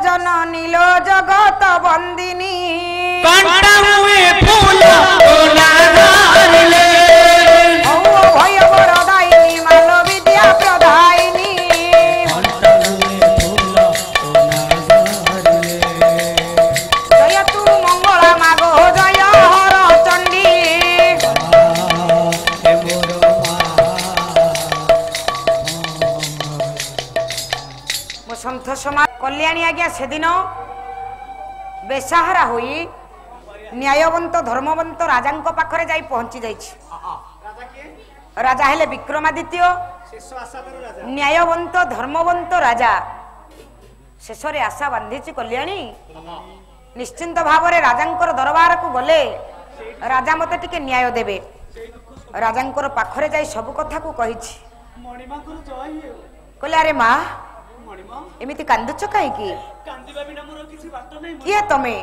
जननी लो जगत बंदिनी कंटा हुए फूल तोला धारले ओ भय बरदायिनी माल विद्या प्रदायिनी कंटा हुए फूल तोला धारले जय तू मंगला मागो जय हर चंडी हे मोर मो सन्थ समाज कल्याणी आज्ञा से दिन बेसाहारा होई न्यायवंत धर्मवंत राजा पाखरे जाई पहुंची जाइछि। राजा हेले विक्रमादित्य न्यायवंत धर्मवंत राजा शेषरे आशा बांधीची कल्याणी निश्चिंत भावरे राजांकर दरबार को गले राजा मते टिके न्याय देबे राजांकर पाखरे जाई सब कथा को कहिछि कहले अरे माँ एमिति कांदुच कहीं किए तमे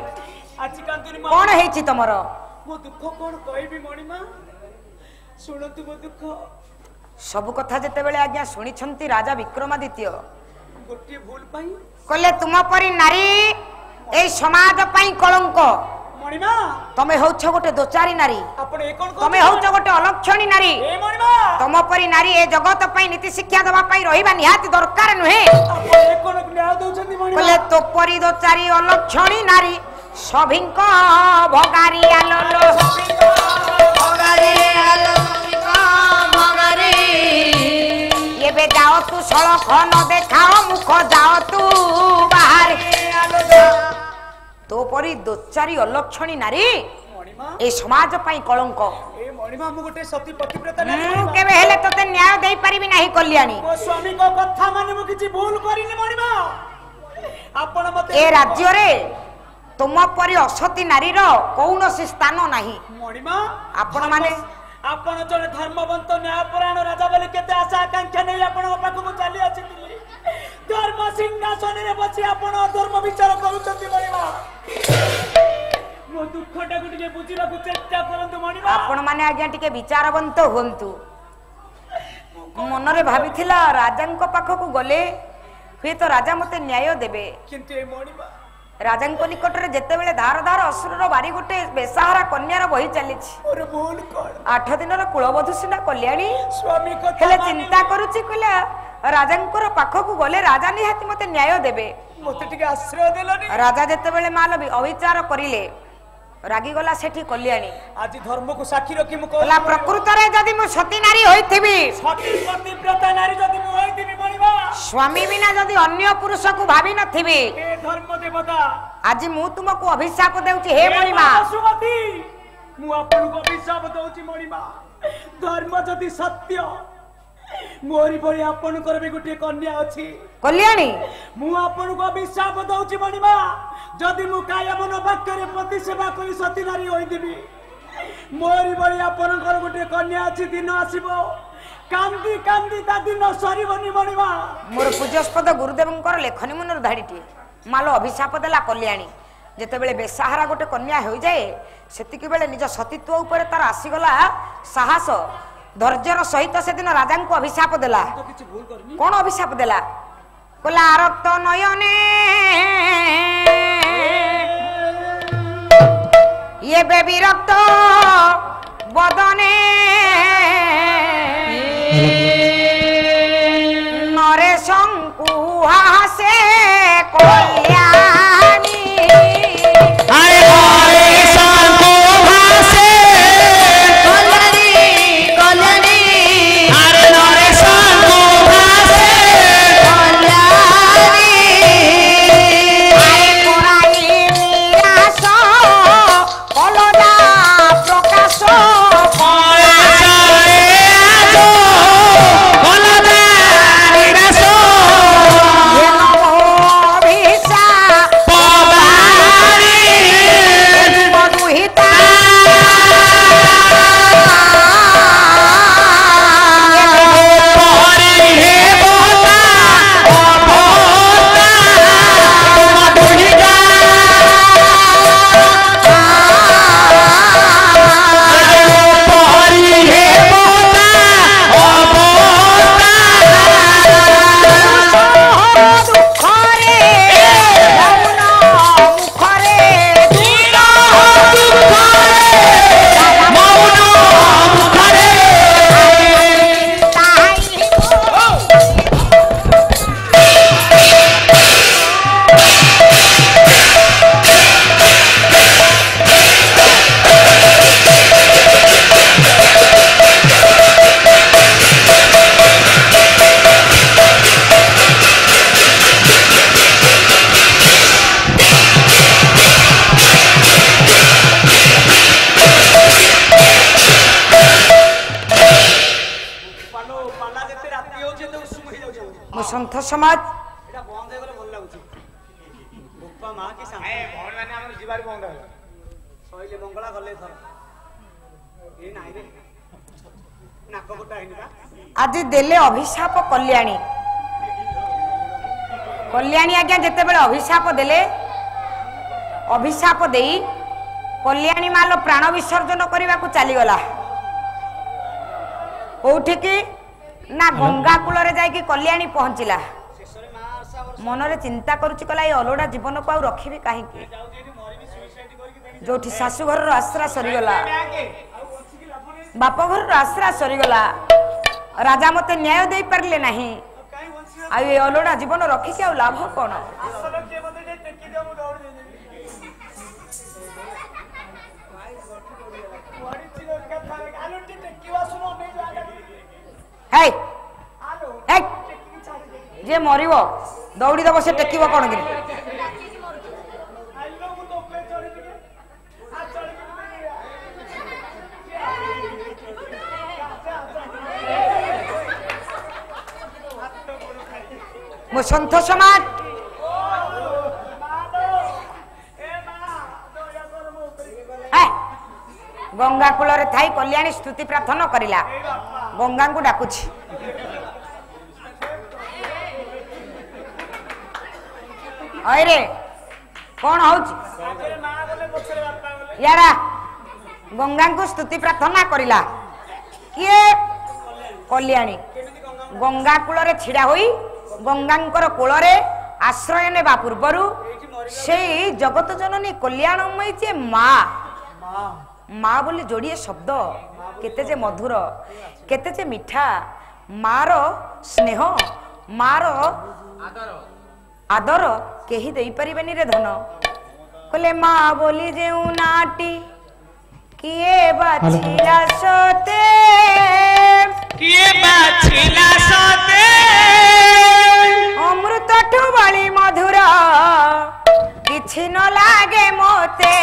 कौन है तुमर सब कथा जेते बेले आज्ञा सुनी छंती राजा विक्रमादित्य कहले तुम परी नारी ए समाज पई कलंक तमे होछ गोटे दोचारी नारी तमे होछ गोटे अलक्षणी नारी तुम परी नारी ए जगत पई नीति शिक्षा दबा पई रहिबा निहाती दरकार नुहे कहले तो परी दोचारी अलक्षणी नारी सभिंक भगारी आलो ये जाओ तू सड़क न देखाओ मुख जाओ तू बाहर तो परी दोचारी अलक्षणी नारी ए समाज पई कलंक केबे हेले तते न्याय देई परिबि नाही कल्याणी मो स्वामी को कथा माने मु किछि भूल करिनि मणिमा आपण मते ए राज्य रे तुम परी असती नारी रो कौनसी स्थान नाही मणिमा आपण माने आपण जने धर्मवंत न्यायपरायण राजा बोले केते आशा आकांक्षा नै आपण पाखु मु चली आछितिली धर्म सिंहासन रे बसी आपण धर्म विचार करूछंती मणिमा मो दुखटा गुटिके बुझिबा को चेष्टा करंतु मणिमा आपण माने आज्ञा टिके विचारवंत होंतु मन रे भाबिथिला राजांको पाखकु गले हे तो राजा मते न्याय देबे किंतु ए मणिमा राजांको निकट रे जेते बेले धार धार असुरर बारी गोटे बेसाहारा कन्यार बही चलीछि और भूल कर 8 दिनर कुलबधु सिना कल्याणी स्वामी को हेले चिंता करूछि कला राजांकर पाखकु गले राजा निहाती मते न्याय देबे मते टिके आश्रय देलनी राजा जेते बेले माल अविचार करिले रागी गला सेठी कल्याणी आज धर्म को साक्षी रखी मु कहला प्रकृत रे जदी मु सती नारी होइथिबी सती पतिव्रता नारी जदी मु होइथिबी मणिमा स्वामी बिना जदी अन्य पुरुष को भाबी नथिबी हे धर्म देवता आज मु तुमको अभिशाप देउची हे मणिमा सुमति मु आपन को अभिशाप दउची मणिमा धर्म जदी सत्य मोरी परी आपन करबे गुटे कन्या अछि कल्याणी मु आपन को अभिशाप दउची मणिमा जदी मु काया मन वाक्य पति सेवा करी सती नारी होई देबी मोरी परी आपन कर गुटे कन्या अछि दिन आसीबो कांदी कांदी ता दिन सरीबनी मणिमा मोर पूज्यस्पद गुरुदेवंकर लेखनी मनर धाड़ीटी मालो अभिशाप देला कल्याणी जेते बेले बेसाहारा गोटे कन्या हो जाए सेतिकी बेले निज सतीत्व ऊपर तार आसीगला साहस धैर्यर सहित से दिन राजा को अभिशाप देला कौन अभिशाप देला कहला रक्त नयने ये बेबी रक्त बदने नरे शंकुहासे कल्याणी हाय हाय शंकुहासे कल्याणी कल्याणी अरे नरे शंकुहासे कल्याणी आए कोराई निराश कलदा प्रकाश कला समाज এটা বন্ধ হয়ে গেলে ভালো লাগুছে বাপ্পা মা কি সামনে ভন মানে আমার জীবারি বন্ধ হলো সইলে মঙ্গলা গলে ধর এই নাই রে নাক গোটা হইনি না आज देले अभिशाप कल्याणी कल्याणी आज्ञा जिते बेले अभिशाप देले अभिशाप देई कल्याणी मालो प्राण विसर्जन करने को चलीगला कौठी की ना गंगा कूल जाकि कल्याणी पहुंचला मनरे चिंता करुची कला ये अलोड़ा जीवन को आउ रखी कहीं जो शाशुघर आश्रा सरीगला बाप घर आश्रा सरीगला राजा मते न्याय दे पारले नहीं आ ये अलोड़ा जीवन रखी के लाभ कौन जे मरिब दौड़ी दब से टेक कौन कि मो सन्थ समाज गंगा कूल थाई कल्याणी स्तुति प्रार्थना करिला गंगा को डाकुछि अरे कौन हूँ यारा गंगा को स्तुति प्रार्थना करिला किए कल्याणी गंगा कूल छिड़ा हुई गंगांकर कूल आश्रय नेबा पूर्वरु से जगत जननी कल्याणमयी जे माँ माँ बोली जोड़िए शब्द केते जे मधुर केते जे मिठा मार स्नेह मार आदर केही देई परिबेनी रे धन कहले माँ बोली जे नाटी किए बाछिला सते अमृत ठु बड़ी मधुर किछि न लागे मोते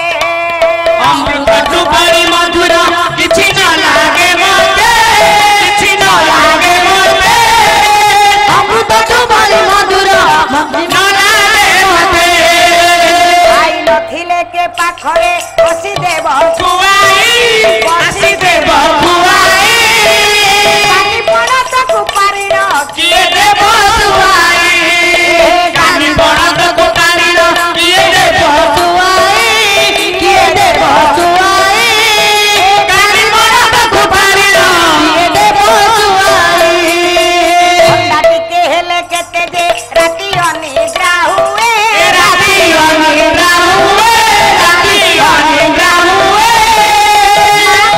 अमृत ठु बड़ी मधुर किछि न लागे मोते किछि न लागे मोते अमृत ठु बड़ी मधुर न लागे मोते आई नथिले के पाखरे बसी देव कुआई बसी देव कुआई पानी पड़ा ताकू पारिण किए देव कुआई कानी बड़ा को पारिण किए देव कुआई किए देव कुआई कानी बड़ा को पारिण किए देव कुआई अंडा टिके हेले केते जे राती अनिद्रा हुए राती अनिद्रा हुए राती अनिद्रा हुए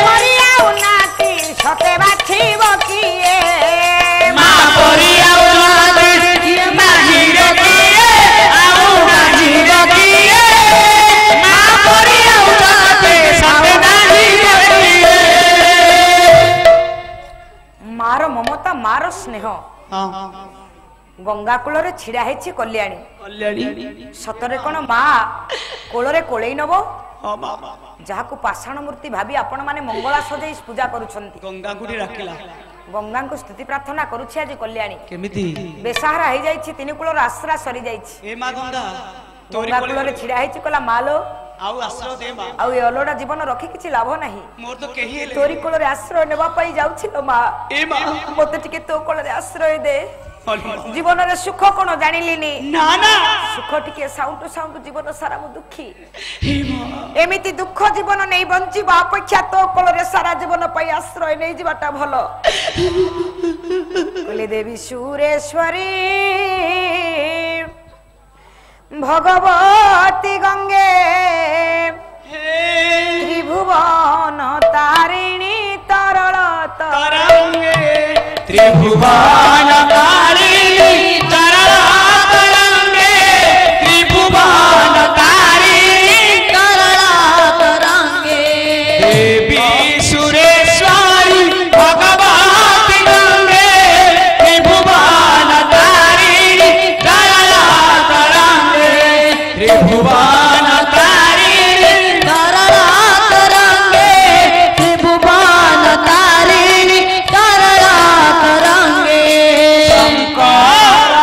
मरिया उनाती सते बाछिब किए माँ परिया उनाती माझी रखिए आउ माझी रखिए माँ परिया उनाती सते माझी रखिए मार ममता मार स्नेह गंगा कूल छिड़ा है कल्याणी सतरे कौन माँ कोल कोलई नब जहाँ को पाषाण मूर्ति भाभी आपण माने मंगला सजाई पूजा करुछंती गंगा गुडी राखिला गंगा को स्तुति प्रार्थना करुछि आज कल्याणी केमिति बेसहारा हो जाइछि तीन कूलर आश्रा सरी जाइछि ए मा गंगा गंगा कूल छिड़ा है कला मालो आउ आश्रय दे मा आउ ए अलोड़ा जीवन रखी किछि लाभ नाही मोर तो केही हेले तोरी कूलर आश्रय नेबा पई जाउछिलो माँ ए मा मते टिके तो कूलर आश्रय दे जीवन रे सुख कोन जानिलिनी ना ना सुख टिके साउंड साउंड जीवन सारा मु दुखी एमिति दुख जीवन नहीं बंचिबा अपेक्षा तो कोलरे सारा जीवन पई आश्रय नहीं जीवाटा भलो कले देवी सुरेश्वरी भगवती गंगे त्रिभुवन तारिणी तरल तरंगे त्रिभुवन तारिणी तरल तरंगे त्रिभुवन तारिणी तरल तरंगे देवी सुरेश्वरी भगवती गंगे त्रिभुवन तारिणी तरल तरंगे त्रिभुवन तारिणी तरल तरंगे त्रिभुवन तारिणी तरल तरंगे शंकर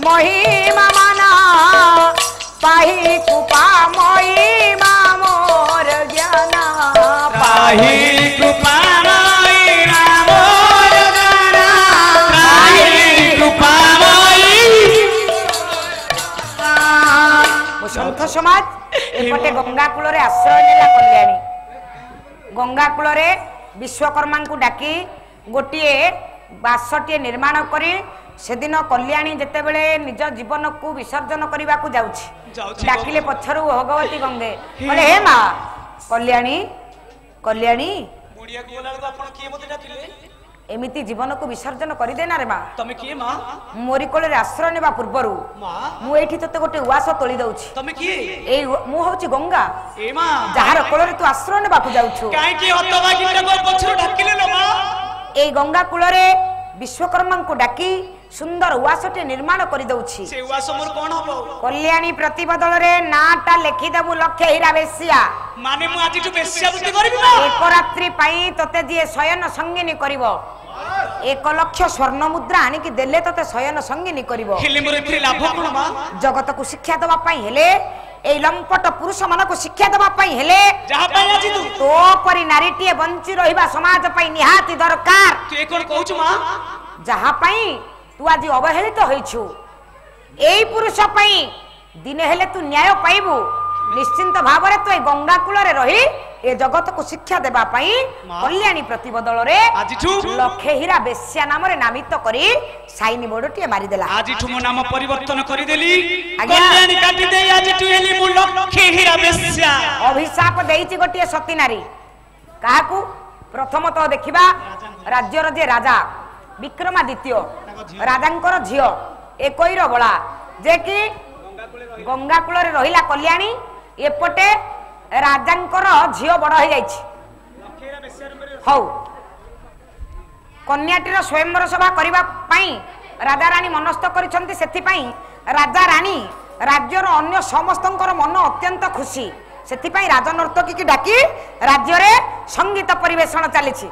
মহিমা মানা পাহি কৃপা মহিমা মোর জ্ঞান পাহি কৃপাময়ী মোর জ্ঞান পাহি কৃপাময়ী। সন্ଥ সমাজ এপଟେ ଗଙ୍ଗା କୂଳରେ ଆଶ୍ରୟ ନେଲା କଲ୍ୟାଣୀ। ଗଙ୍ଗା କୂଳରେ ବିଶ୍ୱକର୍ମାଙ୍କୁ ଡାକି ଗୋଟିଏ ବାସଟିଏ ନିର୍ମାଣ କରି ସେଦିନ କଲ୍ୟାଣୀ ଯେତେବେଳେ ନିଜ ଜୀବନକୁ ବିସର୍ଜନ କରିବାକୁ ଯାଉଛି ଡାକିଲେ ପଛରୁ ଭଗବତୀ ଗଙ୍ଗେ କହିଲେ ହେ ମା କଲ୍ୟାଣୀ କଲ୍ୟାଣୀ ମୁଡିଆକୁ ଗଲାବେଳକୁ ଆପଣ କିଏ ମୋତେ ଡାକିଲେ? ଏମିତି ଜୀବନକୁ ବିସର୍ଜନ କରିଦେନା ରେ ମା। ତମେ କିଏ ମା? ମୋରି କୋଳରେ ଆଶ୍ରୟ ନେବା ପୂର୍ବରୁ ମା ମୁଁ ଏଇଠି ତତେ ଗୋଟେ ଉଆସ ତୋଳି ଦଉଛି। ତମେ କିଏ? ଏଇ ମୁଁ ହଉଛି ଗଙ୍ଗା ଏ ମା ଯାହାର କୋଳରେ ତୁ ଆଶ୍ରୟ ନେବାକୁ ଯାଉଛୁ। କାହିଁକି ହତଭାଗୀଟାକୁ ପଛରୁ ଡାକିଲେ ଲୋ ମା? ଏଇ ଗଙ୍ଗା କୂଳରେ ବିଶ୍ୱକର୍ମାଙ୍କୁ ଡାକି ସୁନ୍ଦର ଉଆସଟି ନିର୍ମାଣ କରିଦଉଛି। ସେ ଉଆସ ମୋର କଣ ହବ? କଲ୍ୟାଣୀ ପ୍ରତିବଦଳରେ ନାଁଟା ଲେଖିଦେବୁ ଲକ୍ଷେ ହୀରା ବେଶ୍ୟା। ମାନେ ମୁଁ ଆଜିଠୁ ବେଶ୍ୟାବୃତ୍ତି କରିବି ନା? ଏକ ରାତ୍ରି ପାଇଁ ତତେ ଯିଏ ଶୟନ ସଙ୍ଗିନୀ କରିବ 1 ଲକ୍ଷ ସ୍ୱର୍ଣ୍ଣ ମୁଦ୍ରା ଆଣିକି ଦେଲେ ତତେ ଶୟନ ସଙ୍ଗିନୀ କରିବ। ହେଲେ ମୋର ଏଥିରେ ଲାଭ କଣ ମା? ଜଗତକୁ ଶିକ୍ଷା ଦେବା ପାଇଁ ହେଲେ ଏଇ ଲମ୍ପଟ ପୁରୁଷ ମାନଙ୍କୁ ଶିକ୍ଷା ଦେବା ପାଇଁ ହେଲେ ଯାହା ପାଇଁ ଆଜି ତୋ ପରି ନାରୀଟିଏ ବଞ୍ଚି ରହିବା ସମାଜ ପାଇଁ ନିହାତି ଦରକାର। ତୁ ଏ କଣ କହୁଛୁ ମା? ଯାହା ପାଇଁ ତୁ ଆଜି ଅବହେଳିତ ହୋଇଛୁ ଏଇ ପୁରୁଷ ପାଇଁ ଦିନେ ହେଲେ ତୁ ନ୍ୟାୟ ପାଇବୁ। ନିଶ୍ଚିନ୍ତ ଭାବରେ ତୁ ଏ ଗଙ୍ଗା କୂଳରେ ରହି ଏ ଜଗତକୁ ଶିକ୍ଷା ଦେବା ପାଇଁ କଲ୍ୟାଣୀ ପ୍ରତିବଦଳରେ ଆଜିଠୁ ଲକ୍ଷେ ହୀରା ବେଶ୍ୟା ନାମରେ ନାମିତ କରି ସାଇନି ବୋର୍ଡଟିଏ ମାରିଦେଲା। ଆଜିଠୁ ମୋ ନାମ ପରିବର୍ତ୍ତନ କରିଦେଲି। ଆଜ୍ଞା। କଲ୍ୟାଣୀ କାଟି ଦେଇ ଆଜିଠୁ ହେଲି ମୁଁ ଲକ୍ଷେ ହୀରା ବେଶ୍ୟା। ଅଭିଶାପ ଦେଇଛି ଗୋଟିଏ ସତୀ ନାରୀ। କାହାକୁ? ପ୍ରଥମତଃ ଦେଖିବା ରାଜ୍ୟର ଯେ ରାଜା ବିକ୍ରମାଦିତ୍ୟ ରାଜାଙ୍କର ଝିଅ ଏକଇର ବଳା ଯେ କି ଗଙ୍ଗା କୂଳରେ ରହିଲା କଲ୍ୟାଣୀ। ଏପଟେ ରାଜାଙ୍କର ଝିଅ ବଡ ହେଇଯାଇଛି। ହଉ କନ୍ୟାଟିର ସ୍ୱୟଂବର ସଭା କରିବା ପାଇଁ ରାଜା ରାଣୀ ମନସ୍ଥ କରିଛନ୍ତି। ସେଥିପାଇଁ ରାଜା ରାଣୀ ରାଜ୍ୟର ଅନ୍ୟ ସମସ୍ତଙ୍କର ମନ ଅତ୍ୟନ୍ତ ଖୁସି। ସେଥିପାଇଁ ରାଜନର୍ତ୍ତକୀକି ଡାକି ରାଜ୍ୟରେ ସଙ୍ଗୀତ ପରିବେଷଣ ଚାଲିଛି।